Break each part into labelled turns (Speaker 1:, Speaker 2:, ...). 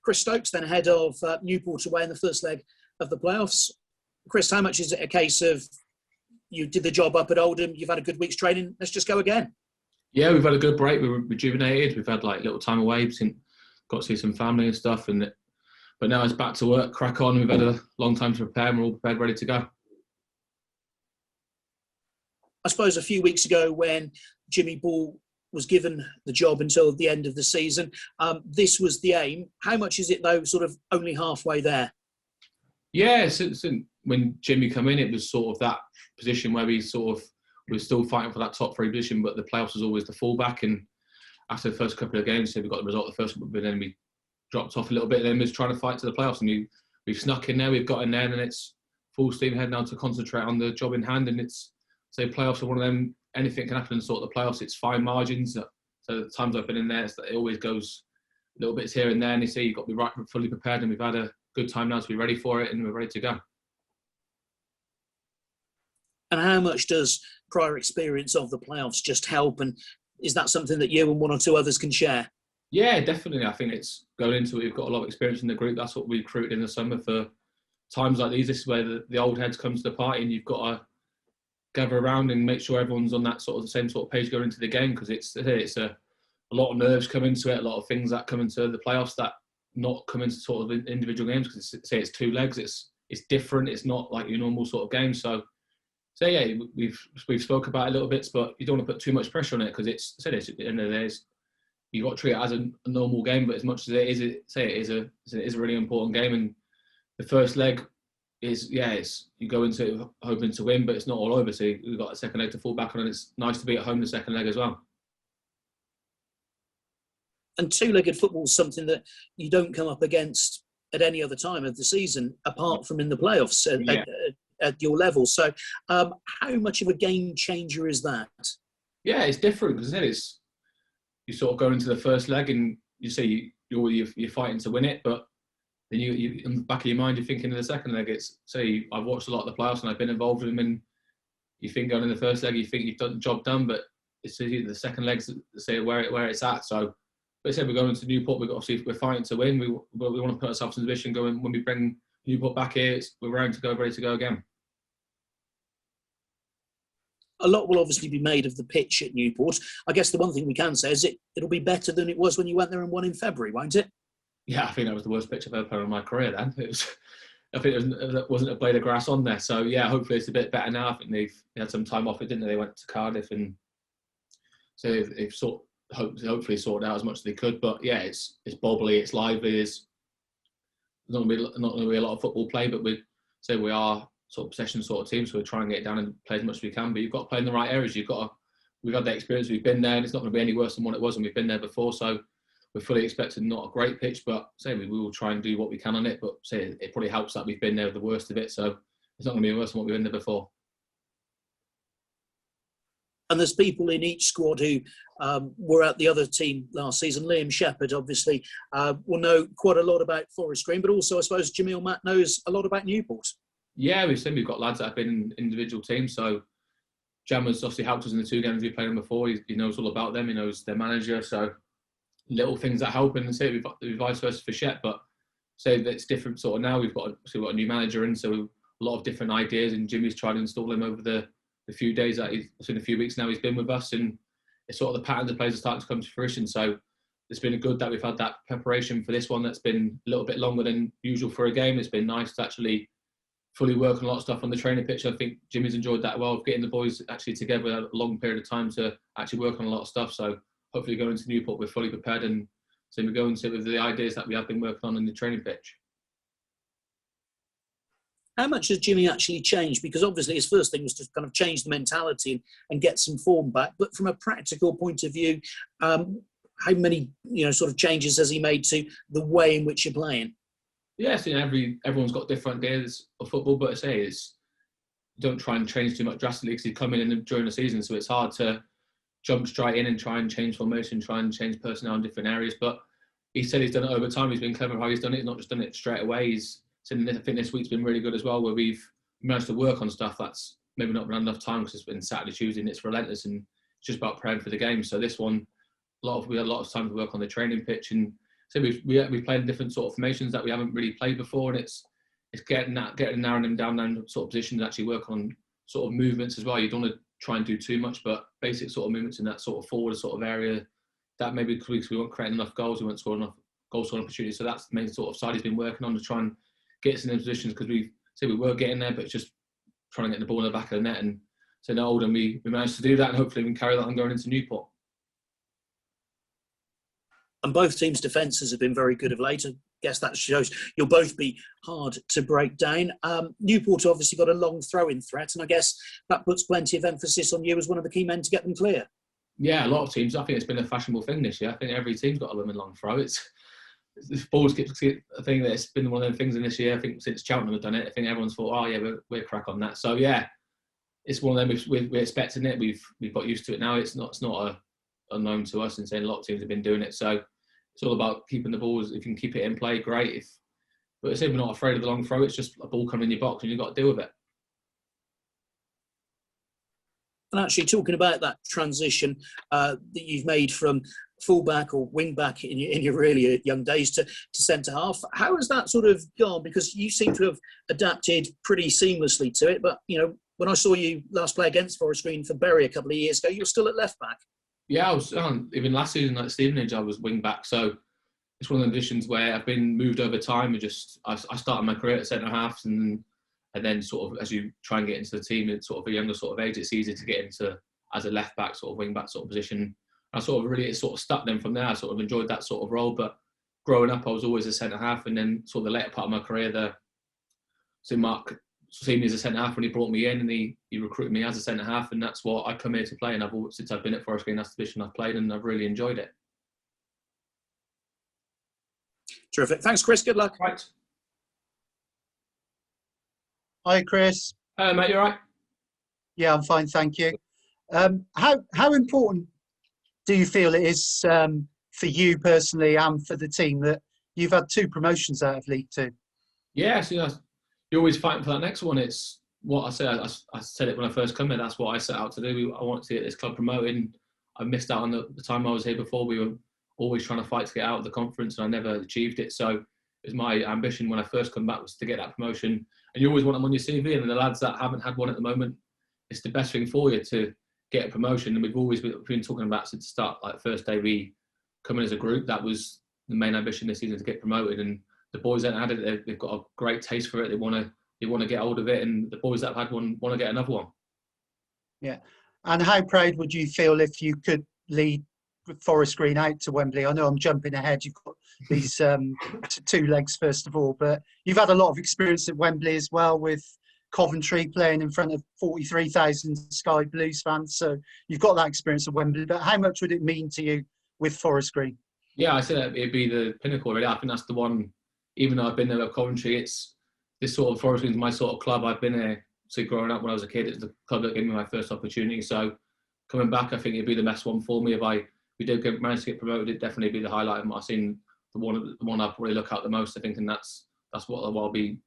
Speaker 1: Chris Stokes, then head of Newport away in the first leg of the playoffs. Chris, how much is it a case of you did the job up at Oldham, you've had a good week's training, let's just go again?
Speaker 2: Yeah, we've had a good break. We were rejuvenated. We've had like little time away, got to see some family and stuff. But now it's back to work, crack on. We've had a long time to prepare, and we're all prepared, ready to go.
Speaker 1: I suppose a few weeks ago when Jimmy Ball was given the job until the end of the season, this was the aim. How much is it though, sort of only halfway there?
Speaker 2: Yeah, since when Jimmy came in, it was sort of that position where we were still fighting for that top three position, but the playoffs was always the fallback. And after the first couple of games, so we got the result the first one, but then we dropped off a little bit. And then we was trying to fight to the playoffs, and we've snuck in there, we've got in there, and it's full steam ahead now to concentrate on the job in hand. And it's playoffs are one of them. Anything can happen in sort of the playoffs. It's fine margins. So the times I've been in there, it always goes little bits here and there. And you see, you've got to be fully prepared, and we've had a good time now to be ready for it, and we're ready to go.
Speaker 1: And how much does prior experience of the playoffs just help? And is that something that you and one or two others can share?
Speaker 2: Yeah, definitely. I think it's going into it. We've got a lot of experience in the group. That's what we recruited in the summer for times like these. This is where the old heads come to the party, and you've got to gather around and make sure everyone's on that sort of the same sort of page going into the game, because it's a lot of nerves come into it, a lot of things that come into the playoffs that not come into sort of individual games, because it's two legs. It's different. It's not like your normal sort of game. So yeah, we've spoke about it a little bit, but you don't want to put too much pressure on it, because it's at the end of the day, you've got to treat it as a normal game. But as much as it is a really important game, and the first leg is you go into it hoping to win, but it's not all over. So we've got a second leg to fall back on, and it's nice to be at home the second leg as well.
Speaker 1: And two-legged football is something that you don't come up against at any other time of the season, apart from in the playoffs at your level. So how much of a game changer is that? Yeah,
Speaker 2: it's different, because you sort of go into the first leg and you see you're fighting to win it, but then you in the back of your mind you're thinking of the second leg. I've watched a lot of the playoffs and I've been involved with them, and you think going in the first leg you think you've done the job done, but it's the second leg's where it's at. So, but we're going into Newport. We're fighting to win. We want to put ourselves in a position going when we bring Newport back here. We're ready to go again.
Speaker 1: A lot will obviously be made of the pitch at Newport. I guess the one thing we can say is it'll be better than it was when you went there and won in February, won't it?
Speaker 2: Yeah, I think that was the worst pitch I've ever played in my career then. I think there wasn't a blade of grass on there. So yeah, hopefully it's a bit better now. I think they had some time off it, didn't they? They went to Cardiff, and so they've hopefully sorted out as much as they could. But yeah, it's bobbly, it's lively. There's not going to be a lot of football play, but we are sort of possession sort of team, so we're trying to get it down and play as much as we can. But you've got to play in the right areas. We've had that experience. We've been there, and it's not going to be any worse than what it was, and we've been there before. So we're fully expecting not a great pitch, but we will try and do what we can on it. But it probably helps that we've been there with the worst of it, so it's not going to be worse than what we've been there before.
Speaker 1: And there's people in each squad who were at the other team last season. Liam Shepherd, obviously, will know quite a lot about Forest Green, but also I suppose Jamil Matt knows a lot about Newport.
Speaker 2: Yeah, we've got lads that have been in individual teams. So Jam has obviously helped us in the two games we played them before. He knows all about them. He knows their manager. So little things that help. And we've got vice versa for Shep. But that it's different sort of now. We've got a new manager in, so a lot of different ideas. And Jimmy's tried to install him over the few days that it's been a few weeks now he's been with us. And it's sort of the patterns of players are starting to come to fruition. So it's been good that we've had that preparation for this one that's been a little bit longer than usual for a game. It's been nice to actually fully work on a lot of stuff on the training pitch. I think Jimmy's enjoyed that well, getting the boys actually together a long period of time to actually work on a lot of stuff. So hopefully going into Newport, we're fully prepared, and so we go into it with the ideas that we have been working on in the training pitch.
Speaker 1: How much has Jimmy actually changed? Because obviously his first thing was to kind of change the mentality and get some form back. But from a practical point of view, how many sort of changes has he made to the way in which you're playing?
Speaker 2: Yes, everyone's got different ideas of football, but don't try and change too much drastically, because he's coming in during the season, so it's hard to jump straight in and try and change formation, try and change personnel in different areas. But he said he's done it over time. He's been clever how he's done it. He's not just done it straight away. I think this week's been really good as well, where we've managed to work on stuff that's maybe not been enough time, because it's been Saturday, Tuesday, and it's relentless, and it's just about preparing for the game. So this one, we had a lot of time to work on the training pitch and So we played in different sort of formations that we haven't really played before, and it's getting narrowing them down sort of positions, actually work on sort of movements as well. You don't want to try and do too much, but basic sort of movements in that sort of forward sort of area, that maybe because we weren't creating enough goals, we weren't scoring enough goal scoring opportunities. So that's the main sort of side he's been working on, to try and get us in those positions, because we were getting there, but it's just trying to get the ball in the back of the net. And so in Oldham, we managed to do that, and hopefully we can carry that on going into Newport.
Speaker 1: And both teams' defences have been very good of late. I guess that shows you'll both be hard to break down. Newport obviously got a long throw-in threat, and I guess that puts plenty of emphasis on you as one of the key men to get them clear.
Speaker 2: Yeah, a lot of teams. I think it's been a fashionable thing this year. I think every team's got a women long throw. It's ball skips a thing that's been one of the things in this year. I think since Cheltenham have done it, I think everyone's thought, oh yeah, we're crack on that. So yeah, it's one of them. We're expecting it. We've got used to it now. It's not unknown to us, and saying a lot of teams have been doing it. So it's all about keeping the balls. If you can keep it in play, great. But it's we're not afraid of the long throw. It's just a ball coming in your box, and you've got to deal with it.
Speaker 1: And actually, talking about that transition that you've made from fullback or wing back in your really young days to centre half, how has that sort of gone? Because you seem to have adapted pretty seamlessly to it. But when I saw you last play against Forest Green for Bury a couple of years ago, you were still at left back. Yeah,
Speaker 2: I was even last season at Stevenage. I was wing back, so it's one of the positions where I've been moved over time. I started my career at centre half, and then sort of as you try and get into the team at sort of a younger sort of age, it's easier to get into as a left back, sort of wing back sort of position. I sort of really sort of stuck then from there. I sort of enjoyed that sort of role, but growing up, I was always a centre half, and then sort of the later part of my career, so Mark seen me as a centre half when he brought me in, and he recruited me as a centre half, and that's what I come here to play. And since I've been at Forest Green, that's the position I've played, and I've really enjoyed it.
Speaker 1: Terrific. Thanks, Chris. Good luck.
Speaker 2: Right.
Speaker 3: Hi, Chris.
Speaker 2: Hello, mate. You all right?
Speaker 3: Yeah, I'm fine, thank you. How important do you feel it is for you personally and for the team that you've had 2 promotions out of League Two?
Speaker 2: Yeah, so you're always fighting for that next one. It's what I said. I said it when I first come here. That's what I set out to do. I wanted to get this club promoted. I missed out on the time I was here before. We were always trying to fight to get out of the conference, and I never achieved it. So it was my ambition when I first come back was to get that promotion. And you always want them on your CV. And the lads that haven't had one at the moment, it's the best thing for you to get a promotion. And we've always been talking about since the start, like first day we come in as a group, that was the main ambition this season, to get promoted. And the boys that had it, they've got a great taste for it. They want to get hold of it, and the boys that have had one want to get another one.
Speaker 3: Yeah. And how proud would you feel if you could lead Forest Green out to Wembley? I know I'm jumping ahead. You've got these 2 legs first of all, but you've had a lot of experience at Wembley as well, with Coventry playing in front of 43,000 Sky Blues fans. So you've got that experience at Wembley. But how much would it mean to you with Forest Green?
Speaker 2: Yeah, I said it'd be the pinnacle, really. I think that's the one. Even though I've been there at Coventry, it's this sort of Forest Green's my sort of club. I've been there. So growing up when I was a kid, it's the club that gave me my first opportunity. So coming back, I think it'd be the best one for me. If we did manage to get promoted, it'd definitely be the highlight. I've seen the one I probably look at the most. I think, and that's what I'll be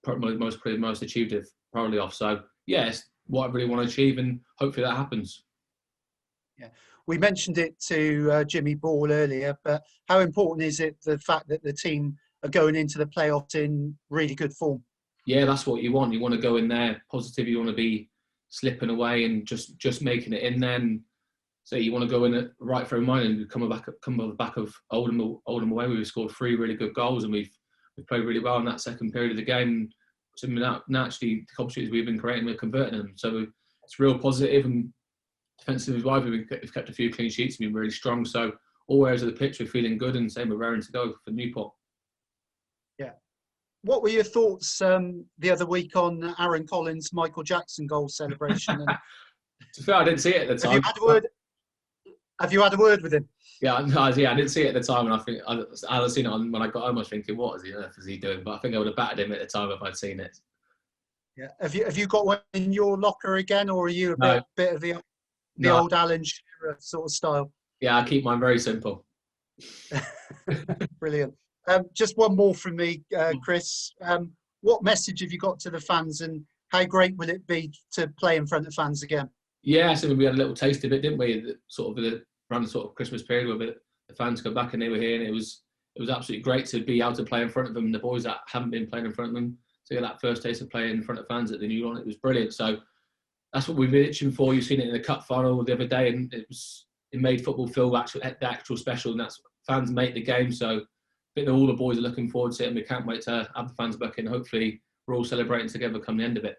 Speaker 2: most achieved probably off. So yeah, it's what I really want to achieve, and hopefully that happens.
Speaker 3: Yeah, we mentioned it to Jimmy Ball earlier, but how important is it, the fact that the team are going into the playoffs in really good form? Yeah,
Speaker 2: that's what you want. You want to go in there positive. You want to be slipping away and just making it in there. And so you want to go in at right frame of mind and come on the back of Oldham away. We've scored 3 really good goals, and we've played really well in that second period of the game. So naturally, the opportunities we've been creating, we're converting them. So it's real positive, and defensively as well, we've kept a few clean sheets and been really strong. So all areas of the pitch we're feeling good, and same we're raring to go for Newport.
Speaker 3: Yeah. What were your thoughts the other week on Aaron Collins' Michael Jackson goal celebration? And
Speaker 2: to be fair, I didn't see it at the time.
Speaker 3: Have you had a word with him?
Speaker 2: Yeah, I didn't see it at the time, and I think I'd have seen it when I got home. I was thinking, what on earth is he doing? But I think I would have battered him at the time if I'd seen it.
Speaker 3: Yeah. Have you got one in your locker again, or are you a bit of the old Alan Shearer sort of style?
Speaker 2: Yeah, I keep mine very simple.
Speaker 3: Brilliant. Just one more from me, Chris. What message have you got to the fans, and how great will it be to play in front of fans again?
Speaker 2: Yeah, so we had a little taste of it, didn't we? Around the sort of Christmas period where the fans come back and they were here, and it was it was absolutely great to be able to play in front of them. The boys that haven't been playing in front of them, to get that first taste of playing in front of fans at the Newport, it was brilliant. So that's what we've been itching for. You've seen it in the cup final the other day, and it made football feel the actual special, and that's fans make the game. So I think that all the boys are looking forward to it, and we can't wait to have the fans back in. Hopefully, we're all celebrating together come the end of it.